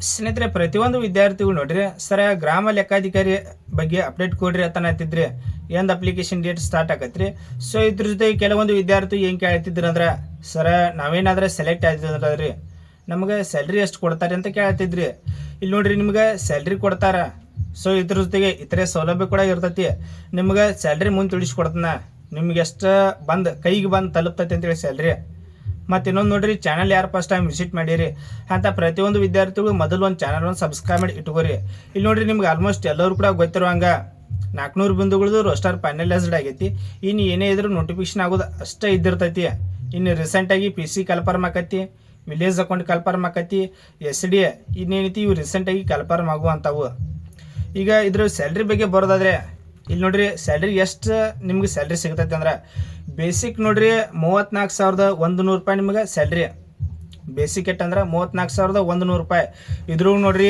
ಸ್ನೇಹಿತರೆ, ಪ್ರತಿಯೊಂದು ವಿದ್ಯಾರ್ಥಿಗಳು ನೋಡ್ರಿ ಸರ ಗ್ರಾಮ ಲೆಕ್ಕಾಧಿಕಾರಿ ಬಗ್ಗೆ ಅಪ್ಡೇಟ್ ಕೊಡ್ರಿ ಅಂತ ಅಂತಿದ್ರಿ. ಎಂದು ಅಪ್ಲಿಕೇಶನ್ ಡೇಟ್ ಸ್ಟಾರ್ಟ್ ಆಗತ್ರಿ. ಸೊ ಇದ್ರ ಜೊತೆ ಕೆಲವೊಂದು ವಿದ್ಯಾರ್ಥಿ ಏನು ಕೇಳ್ತಿದ್ರು ಅಂದ್ರೆ, ಸರ ನಾವೇನಾದ್ರೆ ಸೆಲೆಕ್ಟ್ ಆಗಿದ್ರಿ ನಮಗೆ ಸ್ಯಾಲ್ರಿ ಎಷ್ಟು ಕೊಡ್ತಾರೆ ಅಂತ ಕೇಳ್ತಿದ್ರಿ. ಇಲ್ಲಿ ನೋಡ್ರಿ ನಿಮ್ಗೆ ಸ್ಯಾಲ್ರಿ ಕೊಡ್ತಾರ. ಸೊ ಇದ್ರ ಜೊತೆಗೆ ಇತರೆ ಸೌಲಭ್ಯ ಕೂಡ ಇರ್ತೈತಿ. ನಿಮ್ಗೆ ಸ್ಯಾಲ್ರಿ ಮುಂದೆ ತಿಳಿಸ್ಕೊಡ್ತಾನ, ನಿಮ್ಗೆ ಎಷ್ಟು ಕೈಗೆ ಬಂದು ತಲುಪ್ತೈತಿ ಅಂತೇಳಿ ಸ್ಯಾಲ್ರಿ. ಮತ್ತು ಇನ್ನೊಂದು ನೋಡ್ರಿ, ಚಾನಲ್ ಯಾರು ಫಸ್ಟ್ ಟೈಮ್ ವಿಸಿಟ್ ಮಾಡಿರಿ ಅಂತ ಪ್ರತಿಯೊಂದು ವಿದ್ಯಾರ್ಥಿಗಳು ಮೊದಲು ಒಂದು ಚಾನಲ್ ಸಬ್ಸ್ಕ್ರೈಬ್ ಮಾಡಿ ಇಟ್ಕೋರಿ. ಇಲ್ಲಿ ನೋಡ್ರಿ ನಿಮ್ಗೆ ಆಲ್ಮೋಸ್ಟ್ ಎಲ್ಲರೂ ಕೂಡ ಗೊತ್ತಿರುವಂಗ 400 ಬಿಂದುಗಳದು ರೋಸ್ಟರ್ ಫೈನಲೈಸ್ಡ್ ಆಗೈತಿ. ಇನ್ನು ಏನೇ ಇದ್ರೂ ನೋಟಿಫಿಕೇಶನ್ ಆಗೋದು ಅಷ್ಟೇ ಇದ್ದಿರ್ತೈತಿ. ಇನ್ನು ರೀಸೆಂಟಾಗಿ PC ಕನ್ಫರ್ಮ್ ಆಕತಿ, ವಿಲೇಜ್ ಅಕೌಂಟ್ ಕನ್ಫರ್ಮ್ ಆಕತಿ, SD ಇನ್ನೇನೈತಿ ಇವು ರೀಸೆಂಟಾಗಿ ಕನ್ಫರ್ಮ್ ಆಗುವಂಥವು. ಈಗ ಇದ್ರ ಸ್ಯಾಲ್ರಿ ಬಗ್ಗೆ ಬರೋದಾದ್ರೆ ಇಲ್ಲಿ ನೋಡ್ರಿ ಸ್ಯಾಲ್ರಿ ಎಷ್ಟು ನಿಮ್ಗೆ ಸ್ಯಾಲ್ರಿ ಸಿಗ್ತೈತೆ ಅಂದ್ರೆ, ಬೇಸಿಕ್ ನೋಡ್ರಿ 34,100 ರೂಪಾಯಿ ನಿಮ್ಗೆ ಸ್ಯಾಲ್ರಿ. ಬೇಸಿಕ್ ಎಟ್ ಅಂದ್ರೆ 34,100 ರೂಪಾಯಿ. ಇದ್ರಾಗ ನೋಡ್ರಿ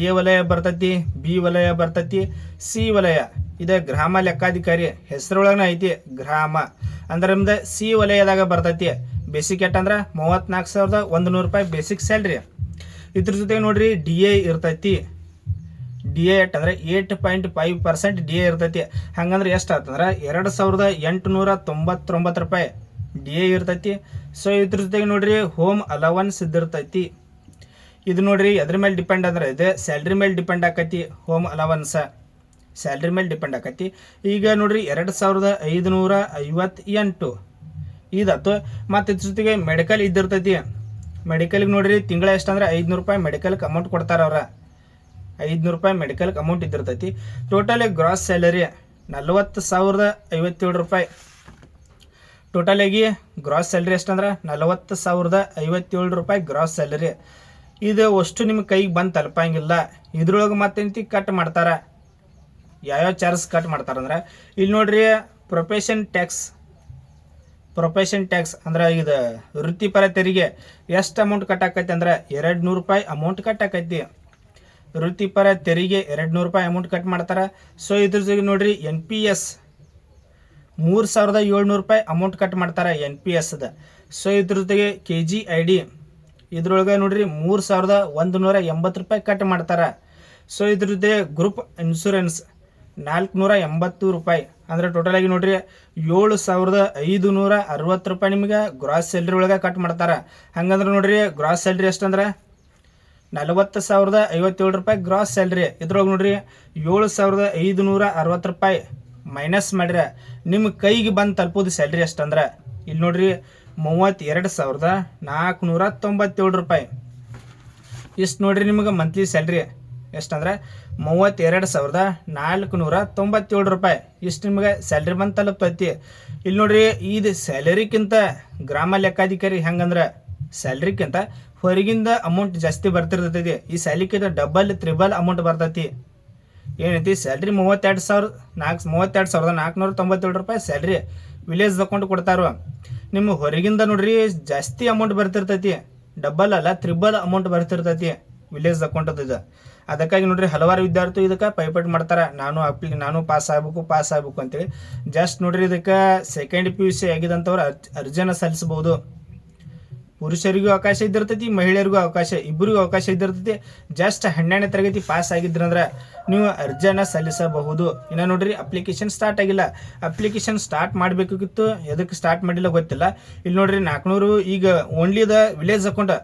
A ವಲಯ ಬರ್ತೈತಿ, B ವಲಯ ಬರ್ತೈತಿ, C ವಲಯ. ಇದು ಗ್ರಾಮ ಲೆಕ್ಕಾಧಿಕಾರಿ ಹೆಸರೊಳಗನ ಐತಿ. ಗ್ರಾಮ ಅಂದ್ರೆ ನಿಮ್ದು C ವಲಯದಾಗ ಬರ್ತೈತಿ. ಬೇಸಿಕ್ ಎಟ್ ಅಂದ್ರೆ 34,100 ರೂಪಾಯಿ ಬೇಸಿಕ್ ಸ್ಯಾಲ್ರಿ. ಇದ್ರ ಜೊತೆಗೆ ನೋಡ್ರಿ DA ಇರ್ತೈತಿ. DA ಎಟ್ ಅಂದ್ರೆ 8.5% DA ಇರ್ತೈತಿ. ಹಂಗಂದ್ರೆ ಎಷ್ಟು ಆತಂದ್ರೆ 2,899 ರೂಪಾಯಿ DA ಇರ್ತೈತಿ. ಸೊ ಇದ್ರ ಜೊತೆಗೆ ನೋಡ್ರಿ ಹೋಮ್ ಅಲವನ್ಸ್ ಇದ್ದಿರ್ತೈತಿ. ಇದು ನೋಡ್ರಿ ಅದ್ರ ಮೇಲೆ ಡಿಪೆಂಡ್ ಅಂದ್ರೆ ಇದೆ ಸ್ಯಾಲ್ರಿ ಮೇಲೆ ಡಿಪೆಂಡ್ ಆಕೈತಿ. ಹೋಮ್ ಅಲವನ್ಸ್ ಸ್ಯಾಲ್ರಿ ಮೇಲೆ ಡಿಪೆಂಡ್ ಆಕೈತಿ. ಈಗ ನೋಡ್ರಿ 2,558 ಇದಾತು. ಮತ್ತು ಇದ್ರ ಜೊತೆಗೆ ಮೆಡಿಕಲ್ ಇದ್ದಿರ್ತೈತಿ. ಮೆಡಿಕಲ್ಗೆ ನೋಡ್ರಿ ತಿಂಗಳ ಎಷ್ಟು ಅಂದ್ರೆ 500 ರೂಪಾಯಿ ಮೆಡಿಕಲ್ಗೆ ಅಮೌಂಟ್ ಕೊಡ್ತಾರ ಅವ್ರ. 500 ರೂಪಾಯಿ ಮೆಡಿಕಲ್ಗೆ ಅಮೌಂಟ್ ಇದ್ದಿರ್ತೈತಿ. ಟೋಟಲ್ ಗ್ರಾಸ್ ಸ್ಯಾಲರಿ 40,057 ರೂಪಾಯಿ. ಟೋಟಲಾಗಿ ಗ್ರಾಸ್ ಸ್ಯಾಲ್ರಿ ಎಷ್ಟಂದ್ರೆ 40,057 ರೂಪಾಯಿ ಗ್ರಾಸ್ ಸ್ಯಾಲರಿ. ಇದು ಅಷ್ಟು ನಿಮ್ಗೆ ಕೈಗೆ ಬಂದು ತಲುಪಂಗಿಲ್ಲ. ಇದ್ರೊಳಗೆ ಮತ್ತೆಂತಿ ಕಟ್ ಮಾಡ್ತಾರ. ಯಾವ್ಯಾವ ಚಾರ್ಜ್ ಕಟ್ ಮಾಡ್ತಾರಂದ್ರೆ ಇಲ್ಲಿ ನೋಡ್ರಿ ಪ್ರೊಫೆಷನ್ ಟ್ಯಾಕ್ಸ್ ಅಂದ್ರೆ ಇದು ವೃತ್ತಿಪರ ತೆರಿಗೆ ಎಷ್ಟು ಅಮೌಂಟ್ ಕಟ್ ಆಕೈತಿ ಅಂದ್ರೆ 200 ರೂಪಾಯಿ ಅಮೌಂಟ್ ಕಟ್ ಆಕೈತಿ. ವೃತ್ತಿಪರ ತೆರಿಗೆ 200 ರೂಪಾಯಿ ಅಮೌಂಟ್ ಕಟ್ ಮಾಡ್ತಾರೆ. ಸೊ ಇದ್ರ ಜೊತೆಗೆ ನೋಡ್ರಿ NPS 3,700 ರೂಪಾಯಿ ಅಮೌಂಟ್ ಕಟ್ ಮಾಡ್ತಾರೆ NPS ದ. ಸೊ ಇದ್ರ ಜೊತೆಗೆ KGID ಇದ್ರೊಳಗೆ ನೋಡ್ರಿ 3,180 ರೂಪಾಯಿ ಕಟ್ ಮಾಡ್ತಾರೆ. ಸೊ ಇದ್ರ ಜೊತೆ ಗ್ರೂಪ್ ಇನ್ಶೂರೆನ್ಸ್ 480 ರೂಪಾಯಿ. ಅಂದ್ರೆ ಟೋಟಲ್ ಆಗಿ ನೋಡ್ರಿ 7,560 ರೂಪಾಯಿ ನಿಮ್ಗೆ ಗ್ರಾಸ್ ಸ್ಯಾಲ್ರಿ ಒಳಗೆ ಕಟ್ ಮಾಡ್ತಾರೆ. ಹಂಗಂದ್ರೆ ನೋಡ್ರಿ ಗ್ರಾಸ್ ಸ್ಯಾಲ್ರಿ ಎಷ್ಟಂದ್ರೆ 40,057 ರೂಪಾಯಿ ಗ್ರಾಸ್ ಸ್ಯಾಲ್ರಿ. ಇದ್ರೊಳಗೆ ನೋಡ್ರಿ 7,560 ರೂಪಾಯಿ ಮೈನಸ್ ಮಾಡ್ರೆ ನಿಮ್ಮ ಕೈಗೆ ಬಂದು ತಲುಪೋದು ಸ್ಯಾಲ್ರಿ ಎಷ್ಟಂದ್ರೆ ಇಲ್ಲಿ ನೋಡ್ರಿ 32,497 ರೂಪಾಯಿ. ಇಷ್ಟು ನೋಡ್ರಿ ನಿಮ್ಗೆ ಮಂತ್ಲಿ ಸ್ಯಾಲ್ರಿ ಎಷ್ಟಂದ್ರೆ 32,497 ರೂಪಾಯಿ. ಇಷ್ಟು ನಿಮ್ಗೆ ಸ್ಯಾಲ್ರಿ ಬಂದು ತಲುಪ್ತೈತಿ. ಇಲ್ಲಿ ನೋಡ್ರಿ ಇದು ಸ್ಯಾಲರಿಕ್ಕಿಂತ ಗ್ರಾಮ ಲೆಕ್ಕಾಧಿಕಾರಿ ಹೆಂಗಂದ್ರೆ ಸ್ಯಾಲ್ರಿಕ್ಕಿಂತ ಹೊರಗಿಂದ ಅಮೌಂಟ್ ಜಾಸ್ತಿ ಬರ್ತಿರ್ತೈತಿ. ಈ ಸ್ಯಾಲ್ರಿಕ್ಕಿಂತ ಡಬಲ್ ತ್ರಿಬಲ್ ಅಮೌಂಟ್ ಬರ್ತೈತಿ. ಏನೈತಿ ಸ್ಯಾಲ್ರಿ 32,497 ರೂಪಾಯಿ ಸ್ಯಾಲ್ರಿ ವಿಲೇಜ್ ಅಕೌಂಟ್ ಕೊಡ್ತಾರ. ನಿಮ್ಮ ಹೊರಗಿಂದ ನೋಡ್ರಿ ಜಾಸ್ತಿ ಅಮೌಂಟ್ ಬರ್ತಿರ್ತೈತಿ. ಡಬಲ್ ಅಲ್ಲ ತ್ರಿಬಲ್ ಅಮೌಂಟ್ ಬರ್ತಿರ್ತೈತಿ ವಿಲೇಜ್ ಅಕೌಂಟ್ ಇದು. ಅದಕ್ಕಾಗಿ ನೋಡ್ರಿ ಹಲವಾರು ವಿದ್ಯಾರ್ಥಿ ಇದಕ್ಕೆ ಪೈಪೋಟಿ ಮಾಡ್ತಾರೆ. ನಾನು ಪಾಸ್ ಆಗ್ಬೇಕು ಅಂತೇಳಿ. ಜಸ್ಟ್ ನೋಡ್ರಿ ಇದಕ್ಕೆ ಸೆಕೆಂಡ್ PUC ಆಗಿದಂಥವ್ರು ಅರ್ಜಿನ ಸಲ್ಲಿಸಬಹುದು. ಪುರುಷರಿಗೂ ಅವಕಾಶ ಇದ್ದಿರ್ತೈತಿ, ಮಹಿಳೆಯರಿಗೂ ಅವಕಾಶ, ಇಬ್ಬರಿಗೂ ಅವಕಾಶ ಇದ್ದಿರ್ತೈತಿ. ಜಸ್ಟ್ 12ನೇ ತರಗತಿ ಪಾಸ್ ಆಗಿದ್ರಂದ್ರೆ ನೀವು ಅರ್ಜಿಯನ್ನು ಸಲ್ಲಿಸಬಹುದು. ಇನ್ನು ನೋಡ್ರಿ ಅಪ್ಲಿಕೇಶನ್ ಸ್ಟಾರ್ಟ್ ಆಗಿಲ್ಲ. ಅಪ್ಲಿಕೇಶನ್ ಸ್ಟಾರ್ಟ್ ಮಾಡಬೇಕಿತ್ತು, ಎದಕ್ಕೆ ಸ್ಟಾರ್ಟ್ ಮಾಡಿಲ್ಲ ಗೊತ್ತಿಲ್ಲ. ಇಲ್ಲಿ ನೋಡ್ರಿ 400 ಈಗ ಓನ್ಲಿ ದ ವಿಲೇಜ್ ಅಕೌಂಟ್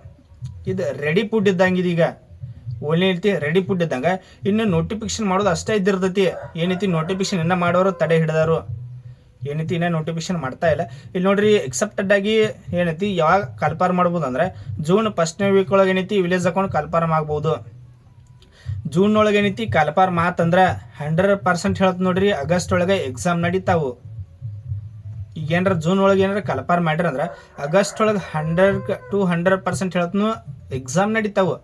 ಇದು ರೆಡಿ ಪುಡ್ ಇದ್ದಂಗಿದೆ. ಈಗ ಓನ್ಲಿ ಐತಿ ರೆಡಿ ಪುಡ್ ಇದ್ದಂಗೆ. ಇನ್ನು ನೋಟಿಫಿಕೇಶನ್ ಮಾಡೋದು ಅಷ್ಟೇ ಇದ್ದಿರ್ತೈತಿ. ಏನೈತಿ ನೋಟಿಫಿಕೇಶನ್ ಇನ್ನ ಮಾಡೋರು ತಡೆ ಹಿಡಿದಾರು. ಏನೈತಿ ಇನ್ನೂ ನೋಟಿಫಿಕೇಶನ್ ಮಾಡ್ತಾ ಇಲ್ಲ. ಇಲ್ಲಿ ನೋಡ್ರಿ ಎಕ್ಸೆಪ್ಟೆಡ್ ಆಗಿ ಏನೈತಿ ಯಾವಾಗ ಕನ್ಫರ್ಮ್ ಮಾಡ್ಬೋದು ಅಂದ್ರೆ ಜೂನ್ 1ನೇ ವೀಕ್ ಒಳಗೆ ಏನೈತಿ ವಿಲೇಜ್ ಅಕೌಂಟ್ ಕನ್ಫರ್ಮ್ ಆಗ್ಬೋದು. ಜೂನ್ ಒಳಗೆ ಏನೈತಿ ಕನ್ಫರ್ಮ್ ಆತಂದ್ರೆ 100% ಹೇಳ್ತ ನೋಡ್ರಿ ಆಗಸ್ಟ್ ಒಳಗೆ ಎಕ್ಸಾಮ್ ನಡೀತಾವು. ಈಗ ಏನಾರ ಜೂನ್ ಒಳಗೆ ಏನಾರ ಕನ್ಫರ್ಮ್ ಮಾಡಿರಂದ್ರೆ ಆಗಸ್ಟ್ ಒಳಗೆ 100% ಹೇಳ್ತನು ಎಕ್ಸಾಮ್ ನಡೀತಾವು.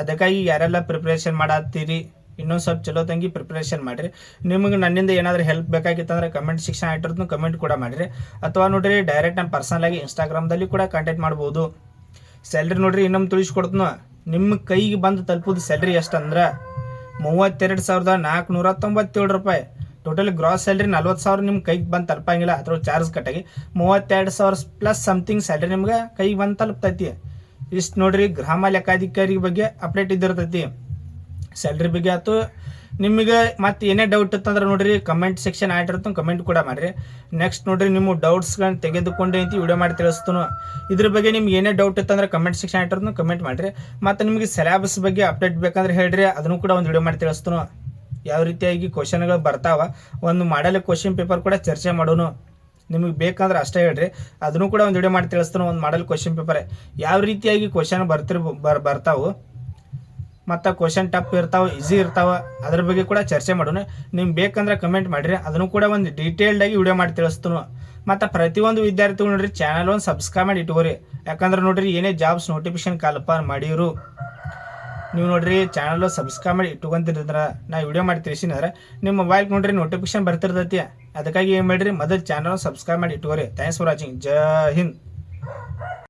ಅದಕ್ಕಾಗಿ ಯಾರೆಲ್ಲ ಪ್ರಿಪ್ರೇಷನ್ ಮಾಡತ್ತೀರಿ ಇನ್ನೊಂದು ಸ್ವಲ್ಪ ಚಲೋ ತಂಗಿ ಪ್ರಿಪ್ರೇಷನ್ ಮಾಡಿರಿ. ನಿಮಗೆ ನನ್ನಿಂದ ಏನಾದರೂ ಹೆಲ್ಪ್ ಬೇಕಾಗಿತ್ತಂದ್ರೆ ಕಮೆಂಟ್ ಸೆಕ್ಷನ್ ಆಗಿರೋದನ್ನು ಕಮೆಂಟ್ ಕೂಡ ಮಾಡಿರಿ. ಅಥವಾ ನೋಡ್ರಿ ಡೈರೆಕ್ಟ್ ನಾನು ಪರ್ಸನಲ್ ಆಗಿ ಇನ್ಸ್ಟಾಗ್ರಾಮ್ದಲ್ಲಿ ಕೂಡ ಕಾಂಟ್ಯಾಕ್ಟ್ ಮಾಡ್ಬೋದು. ಸ್ಯಾಲ್ರಿ ನೋಡ್ರಿ ಇನ್ನೊಮ್ಮೆ ತಿಳಿಸ್ಕೊಡ್ತನು. ನಿಮ್ಮ ಕೈಗೆ ಬಂದು ತಲುಪೋದು ಸ್ಯಾಲ್ರಿ ಎಷ್ಟಂದ್ರೆ 32,497 ರೂಪಾಯಿ. ಟೋಟಲ್ ಗ್ರಾಸ್ ಸ್ಯಾಲ್ರಿ 40,000 ನಿಮ್ಮ ಕೈಗೆ ಬಂದು ತಲುಪಂಗಿಲ್ಲ. ಅದ್ರ ಚಾರ್ಜ್ ಕಟ್ಟಾಗಿ 32,000 ಪ್ಲಸ್ ಸಮಥಿಂಗ್ ಸ್ಯಾಲ್ರಿ ನಿಮ್ಗೆ ಕೈಗೆ ಬಂದು ತಲುಪ್ತೈತಿ. ಇಷ್ಟು ನೋಡ್ರಿ ಗ್ರಾಮ ಲೆಕ್ಕಾಧಿಕಾರಿ ಬಗ್ಗೆ ಅಪ್ಡೇಟ್ ಇದ್ದಿರ್ತೈತಿ. ಸ್ಯಾಲ್ರಿ ಬಗ್ಗೆ ಆಯ್ತು. ನಿಮಗೆ ಮತ್ತೆ ಏನೇ ಡೌಟ್ ಇತ್ತಂದ್ರೆ ನೋಡ್ರಿ ಕಮೆಂಟ್ ಸೆಕ್ಷನ್ ಆಗಿರುತ್ತೆ, ಕಮೆಂಟ್ ಕೂಡ ಮಾಡಿರಿ. ನೆಕ್ಸ್ಟ್ ನೋಡ್ರಿ ನಿಮ್ಮ ಡೌಟ್ಸ್ಗಳನ್ನ ತೆಗೆದುಕೊಂಡೆ ಅಂತ ವಿಡಿಯೋ ಮಾಡಿ ತಿಳಿಸ್ತಾನು. ಇದ್ರ ಬಗ್ಗೆ ನಿಮ್ಗೆ ಏನೇ ಡೌಟ್ ಇತ್ತಂದ್ರೆ ಕಮೆಂಟ್ ಸೆಕ್ಷನ್ ಆಗಿರುತ್ತೆ, ಕಮೆಂಟ್ ಮಾಡಿರಿ. ಮತ್ತು ನಿಮಗೆ ಸಿಲೆಬಸ್ ಬಗ್ಗೆ ಅಪ್ಡೇಟ್ ಬೇಕಂದ್ರೆ ಹೇಳ್ರಿ, ಅದನ್ನು ಕೂಡ ಒಂದು ವಿಡಿಯೋ ಮಾಡಿ ತಿಳಿಸ್ತಾನು. ಯಾವ ರೀತಿಯಾಗಿ ಕ್ವಶನ್ಗಳು ಬರ್ತಾವ, ಒಂದು ಮಾಡಲ್ ಕ್ವಶನ್ ಪೇಪರ್ ಕೂಡ ಚರ್ಚೆ ಮಾಡೋನು. ನಿಮಗೆ ಬೇಕಂದ್ರೆ ಅಷ್ಟೇ ಹೇಳ್ರಿ, ಅದನ್ನು ಕೂಡ ಒಂದು ವಿಡಿಯೋ ಮಾಡಿ ತಿಳಿಸ್ತಾನು. ಒಂದು ಮಾಡಲ್ ಕ್ವಶನ್ ಪೇಪರ್ ಯಾವ ರೀತಿಯಾಗಿ ಕ್ವಶನ್ ಬರ್ತಾವೆ, ಮತ್ತು ಕ್ವಶನ್ ಟಫ್ ಇರ್ತಾವೆ, ಈಸಿ ಇರ್ತಾವೆ, ಅದ್ರ ಬಗ್ಗೆ ಕೂಡ ಚರ್ಚೆ ಮಾಡೋಣ. ನಿಮ್ಗೆ ಬೇಕಂದ್ರೆ ಕಮೆಂಟ್ ಮಾಡಿರಿ, ಅದನ್ನು ಕೂಡ ಒಂದು ಡೀಟೇಲ್ಡಾಗಿ ವಿಡಿಯೋ ಮಾಡಿ ತಿಳಿಸ್ತಾನು. ಮತ್ತು ಪ್ರತಿಯೊಂದು ವಿದ್ಯಾರ್ಥಿಗಳು ನೋಡ್ರಿ ಚಾನಲ್ ಒಂದು ಸಬ್ಸ್ಕ್ರೈಬ್ ಮಾಡಿ ಇಟ್ಕೋರಿ. ಯಾಕಂದ್ರೆ ನೋಡ್ರಿ ಏನೇ ಜಾಬ್ಸ್ ನೋಟಿಫಿಕೇಶನ್ ಕಾಲ್ಪಾರ್ ಮಾಡಿರು ನೀವು ನೋಡ್ರಿ ಚಾನಲ್ ಸಬ್ಸ್ಕ್ರೈಬ್ ಮಾಡಿ ಇಟ್ಕೊಂತಿರ್ತಾರೆ. ನಾ ವಿಡಿಯೋ ಮಾಡಿ ತಿಳಿಸಿದ್ರೆ ನಿಮ್ಮ ಮೊಬೈಲ್ಗೆ ನೋಡ್ರಿ ನೋಟಿಫಿಕೇಶನ್ ಬರ್ತಿರ್ತೈತಿ. ಅದಕ್ಕಾಗಿ ಏನು ಮಾಡಿರಿ, ಮೊದಲು ಚಾನಲ್ ಸಬ್ಸ್ಕ್ರೈಬ್ ಮಾಡಿ ಇಟ್ಕೋರಿ. Thanks for watching. ಜೈ ಹಿಂದ್.